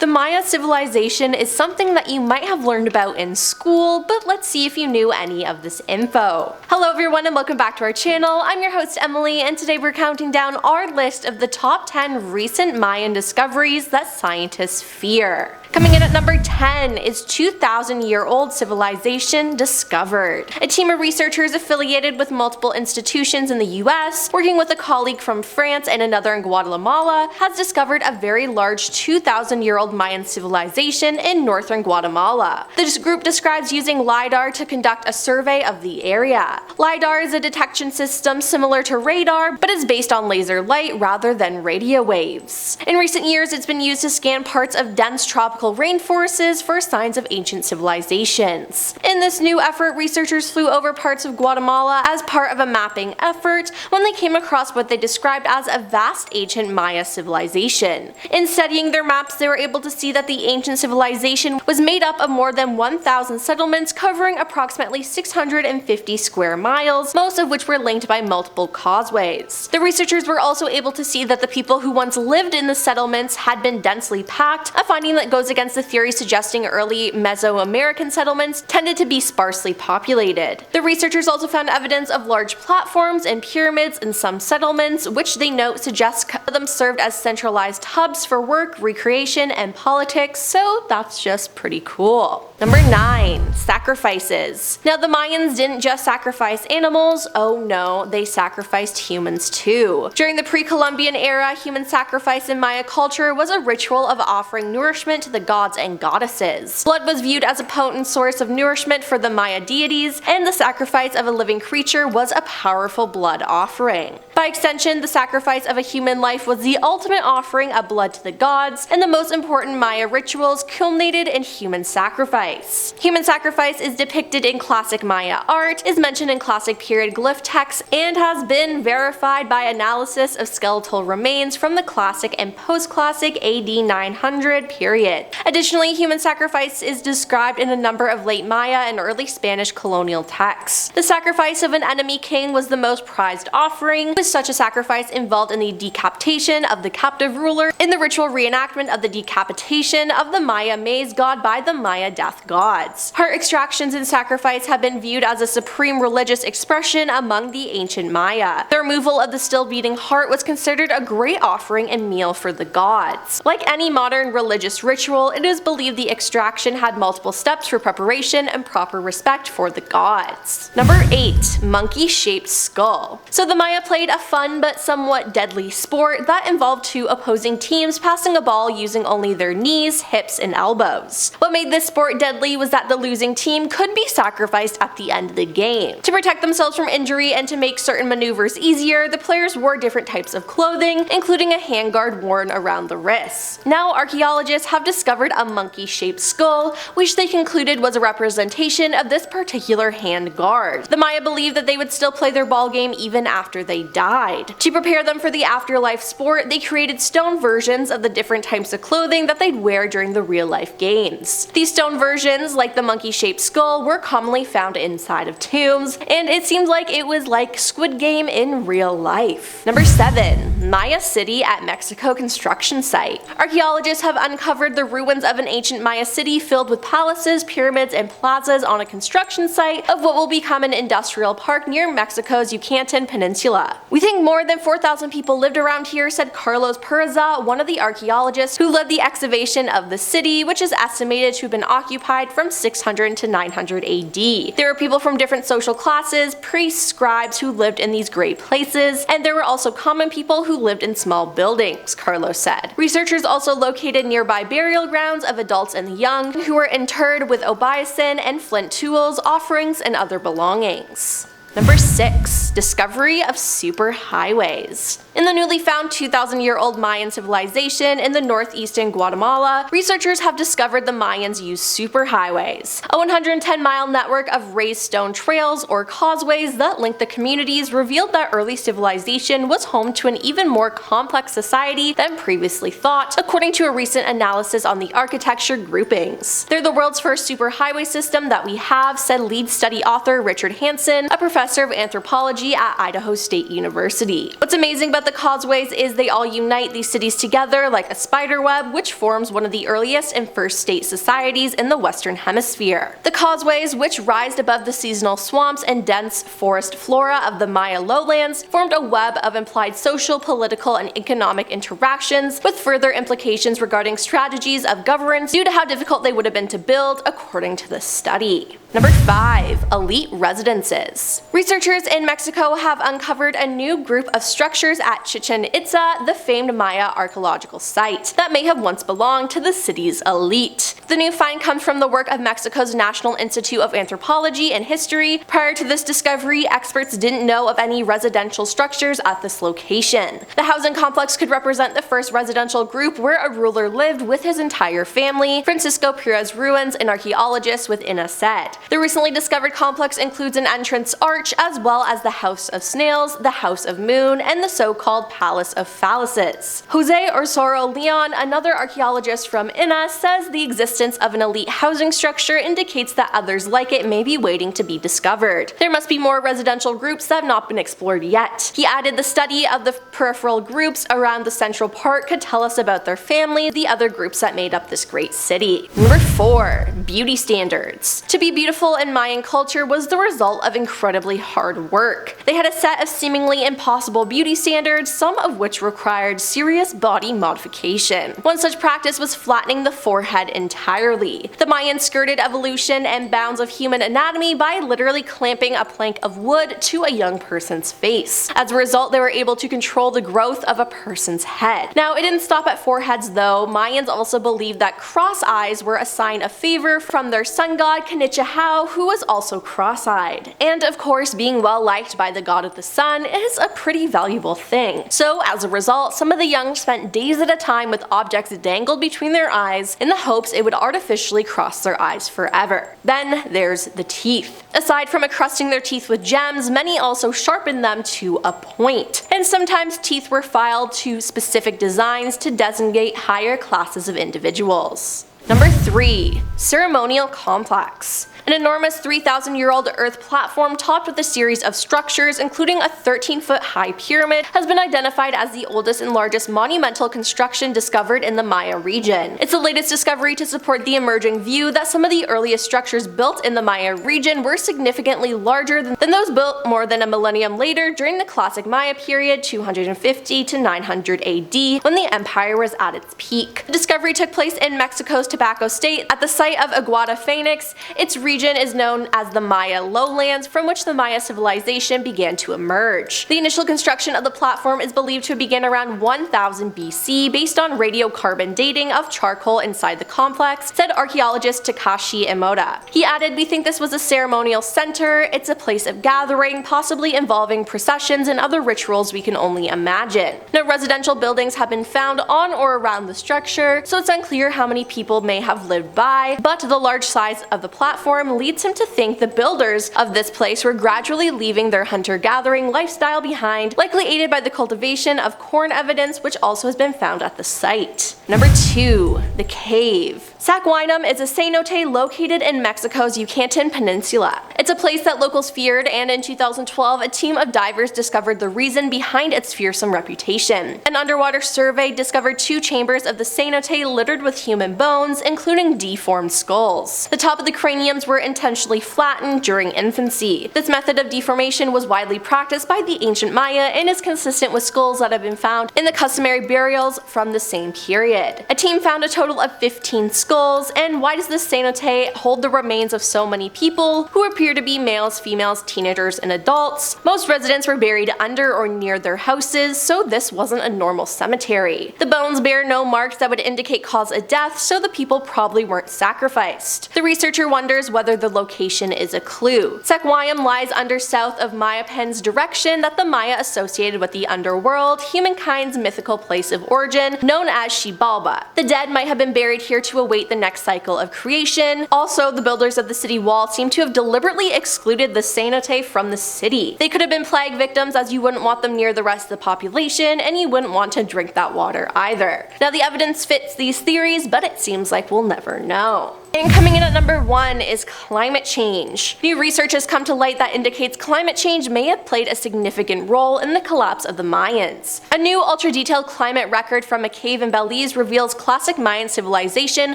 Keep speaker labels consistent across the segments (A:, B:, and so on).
A: The Maya civilization is something that you might have learned about in school, but let's see if you knew any of this info. Hello everyone and welcome back to our channel. I'm your host Emily, and today we're counting down our list of the top 10 recent Mayan discoveries that scientists fear. Coming in at number 10 is 2,000-year-old civilization discovered. A team of researchers affiliated with multiple institutions in the US, working with a colleague from France and another in Guatemala, has discovered a very large 2,000-year-old Mayan civilization in northern Guatemala. This group describes using LiDAR to conduct a survey of the area. LiDAR is a detection system similar to radar, but is based on laser light rather than radio waves. In recent years, it's been used to scan parts of dense tropical rainforests for signs of ancient civilizations. In this new effort, researchers flew over parts of Guatemala as part of a mapping effort when they came across what they described as a vast ancient Maya civilization. In studying their maps, they were able to see that the ancient civilization was made up of more than 1,000 settlements covering approximately 650 square miles, most of which were linked by multiple causeways. The researchers were also able to see that the people who once lived in the settlements had been densely packed, a finding that goes against the theory suggesting early Mesoamerican settlements tended to be sparsely populated. The researchers also found evidence of large platforms and pyramids in some settlements, which they note suggests them served as centralized hubs for work, recreation, and politics, so that's just pretty cool. Number 9. Sacrifices. Now the Mayans didn't just sacrifice animals, oh no, they sacrificed humans too. During the pre-Columbian era, human sacrifice in Maya culture was a ritual of offering nourishment to the gods and goddesses. Blood was viewed as a potent source of nourishment for the Maya deities, and the sacrifice of a living creature was a powerful blood offering. By extension, the sacrifice of a human life was the ultimate offering of blood to the gods, and the most important Maya rituals culminated in human sacrifice. Human sacrifice is depicted in classic Maya art, is mentioned in classic period glyph texts, and has been verified by analysis of skeletal remains from the classic and post-classic AD 900 period. Additionally, human sacrifice is described in a number of late Maya and early Spanish colonial texts. The sacrifice of an enemy king was the most prized offering, with such a sacrifice involved in the decapitation of the captive ruler in the ritual reenactment of the decapitation of the Maya maize god by the Maya death gods. Heart extractions and sacrifice have been viewed as a supreme religious expression among the ancient Maya. The removal of the still beating heart was considered a great offering and meal for the gods. Like any modern religious ritual, it is believed the extraction had multiple steps for preparation and proper respect for the gods. Number 8. Monkey-shaped skull. So the Maya played a fun but somewhat deadly sport that involved two opposing teams passing a ball using only their knees, hips, and elbows. What made this sport deadly was that the losing team could be sacrificed at the end of the game. To protect themselves from injury and to make certain maneuvers easier, the players wore different types of clothing, including a handguard worn around the wrists. Now archaeologists have discovered a monkey-shaped skull, which they concluded was a representation of this particular handguard. The Maya believed that they would still play their ball game even after they died. To prepare them for the afterlife sport, they created stone versions of the different types of clothing that they'd wear during the real-life games. These stone versions, like the monkey-shaped skull, were commonly found inside of tombs, and it seemed like it was like Squid Game in real life. Number 7. Maya city at Mexico construction site. Archaeologists have uncovered the ruins of an ancient Maya city filled with palaces, pyramids, and plazas on a construction site of what will become an industrial park near Mexico's Yucatan Peninsula. We think more than 4,000 people lived around here, said Carlos Purza, one of the archaeologists who led the excavation of the city, which is estimated to have been occupied from 600 to 900 AD. There were people from different social classes, priests, scribes who lived in these great places, and there were also common people who lived in small buildings, Carlos said. Researchers also located nearby burial grounds of adults and young who were interred with obeisant and flint tools, offerings, and other belongings. Number 6. Discovery of superhighways. In the newly found 2,000-year-old Mayan civilization in the northeastern Guatemala, researchers have discovered the Mayans used superhighways, a 110-mile network of raised stone trails or causeways that link the communities revealed that early civilization was home to an even more complex society than previously thought, according to a recent analysis on the architecture groupings. They're the world's first superhighway system that we have, said lead study author Richard Hansen, a professor professor of anthropology at Idaho State University. What's amazing about the causeways is they all unite these cities together like a spider web, which forms one of the earliest and first state societies in the Western Hemisphere. The causeways, which rise above the seasonal swamps and dense forest flora of the Maya lowlands, formed a web of implied social, political, and economic interactions, with further implications regarding strategies of governance due to how difficult they would have been to build, according to this study. Number 5. Elite residences. Researchers in Mexico have uncovered a new group of structures at Chichen Itza, the famed Maya archaeological site, that may have once belonged to the city's elite. The new find comes from the work of Mexico's National Institute of Anthropology and History. Prior to this discovery, experts didn't know of any residential structures at this location. The housing complex could represent the first residential group where a ruler lived with his entire family, Francisco Pires Ruins, an archaeologist with INA said. The recently discovered complex includes an entrance arch, as well as the House of Snails, the House of Moon, and the so-called Palace of Phalluses. Jose Osorio Leon, another archaeologist from INA, says the existence of an elite housing structure indicates that others like it may be waiting to be discovered. There must be more residential groups that have not been explored yet. He added the study of the peripheral groups around the central part could tell us about their family, the other groups that made up this great city. Number 4. Beauty standards. To be beautiful in Mayan culture was the result of incredibly hard work. They had a set of seemingly impossible beauty standards, some of which required serious body modification. One such practice was flattening the forehead entirely. The Mayans skirted evolution and bounds of human anatomy by literally clamping a plank of wood to a young person's face. As a result, they were able to control the growth of a person's head. Now, it didn't stop at foreheads though. Mayans also believed that cross eyes were a sign of favor from their sun god Kanichahau, who was also cross-eyed. And of course, being well liked by the god of the sun is a pretty valuable thing. So as a result, some of the young spent days at a time with objects dangled between their eyes in the hopes it would artificially cross their eyes forever. Then there's the teeth. Aside from encrusting their teeth with gems, many also sharpened them to a point. And sometimes teeth were filed to specific designs to designate higher classes of individuals. Number 3. Ceremonial Complex. An enormous 3,000-year-old earth platform topped with a series of structures, including a 13-foot high pyramid, has been identified as the oldest and largest monumental construction discovered in the Maya region. It's the latest discovery to support the emerging view that some of the earliest structures built in the Maya region were significantly larger than those built more than a millennium later during the classic Maya period, 250 to 900 AD, when the empire was at its peak. The discovery took place in Mexico's Tobacco State at the site of Aguada Phoenix. Its region is known as the Maya lowlands, from which the Maya civilization began to emerge. The initial construction of the platform is believed to begin around 1000 BC based on radiocarbon dating of charcoal inside the complex, said archaeologist Takashi Emoda. He added, "We think this was a ceremonial center. It's a place of gathering, possibly involving processions and other rituals we can only imagine." No residential buildings have been found on or around the structure, so it's unclear how many people may have lived by, but the large size of the platform leads him to think the builders of this place were gradually leaving their hunter-gathering lifestyle behind, likely aided by the cultivation of corn evidence, which also has been found at the site. Number 2. The Cave. Sacsayhuaman is a cenote located in Mexico's Yucatan Peninsula. It's a place that locals feared, and in 2012 a team of divers discovered the reason behind its fearsome reputation. An underwater survey discovered 2 chambers of the cenote littered with human bones, including deformed skulls. The top of the craniums were intentionally flattened during infancy. This method of deformation was widely practiced by the ancient Maya and is consistent with skulls that have been found in the customary burials from the same period. A team found a total of 15 skulls, and why does this cenote hold the remains of so many people who appear to be males, females, teenagers, and adults? Most residents were buried under or near their houses, so this wasn't a normal cemetery. The bones bear no marks that would indicate cause of death, so the people probably weren't sacrificed. The researcher wonders whether the location is a clue. Sacsayhuaman lies under south of Mayapan's direction that the Maya associated with the underworld, humankind's mythical place of origin, known as Xibalba. The dead might have been buried here to await the next cycle of creation. Also, the builders of the city wall seem to have deliberately excluded the cenote from the city. They could have been plague victims, as you wouldn't want them near the rest of the population, and you wouldn't want to drink that water either. Now, the evidence fits these theories, but it seems like we'll never know. And coming in at number 1 is climate change. New research has come to light that indicates climate change may have played a significant role in the collapse of the Mayans. A new ultra-detailed climate record from a cave in Belize reveals classic Mayan civilization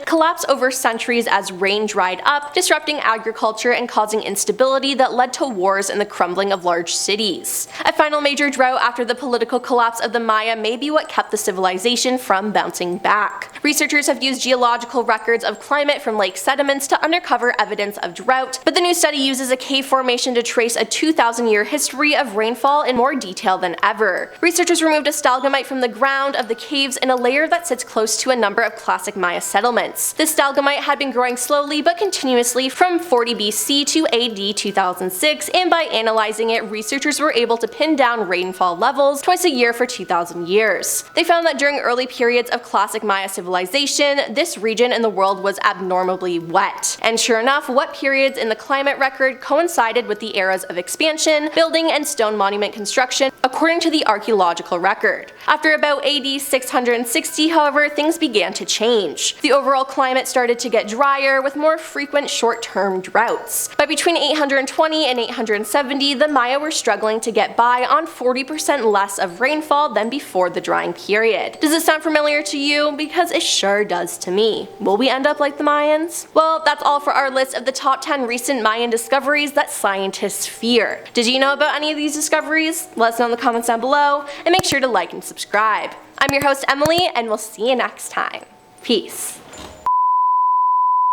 A: collapsed over centuries as rain dried up, disrupting agriculture and causing instability that led to wars and the crumbling of large cities. A final major drought after the political collapse of the Maya may be what kept the civilization from bouncing back. Researchers have used geological records of climate from lake sediments to uncover evidence of drought, but the new study uses a cave formation to trace a 2,000-year history of rainfall in more detail than ever. Researchers removed a stalagmite from the ground of the caves in a layer that sits close to a number of classic Maya settlements. This stalagmite had been growing slowly but continuously from 40 BC to AD 2006, and by analyzing it, researchers were able to pin down rainfall levels twice a year for 2,000 years. They found that during early periods of classic Maya civilization, this region in the world was abnormally wet. And sure enough, what periods in the climate record coincided with the eras of expansion, building, and stone monument construction, according to the archaeological record. After about AD 660, however, things began to change. The overall climate started to get drier, with more frequent short-term droughts. By between 820 and 870, the Maya were struggling to get by on 40% less of rainfall than before the drying period. Does it sound familiar to you? Because it sure does to me. Will we end up like the Mayans? Well, that's all for our list of the top 10 recent Mayan discoveries that scientists fear. Did you know about any of these discoveries? Let us know in the comments down below, and make sure to like and subscribe. I'm your host Emily, and we'll see you next time. Peace.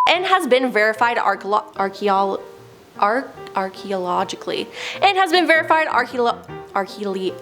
A: And has been verified archaeologically. And has been verified archaeologically.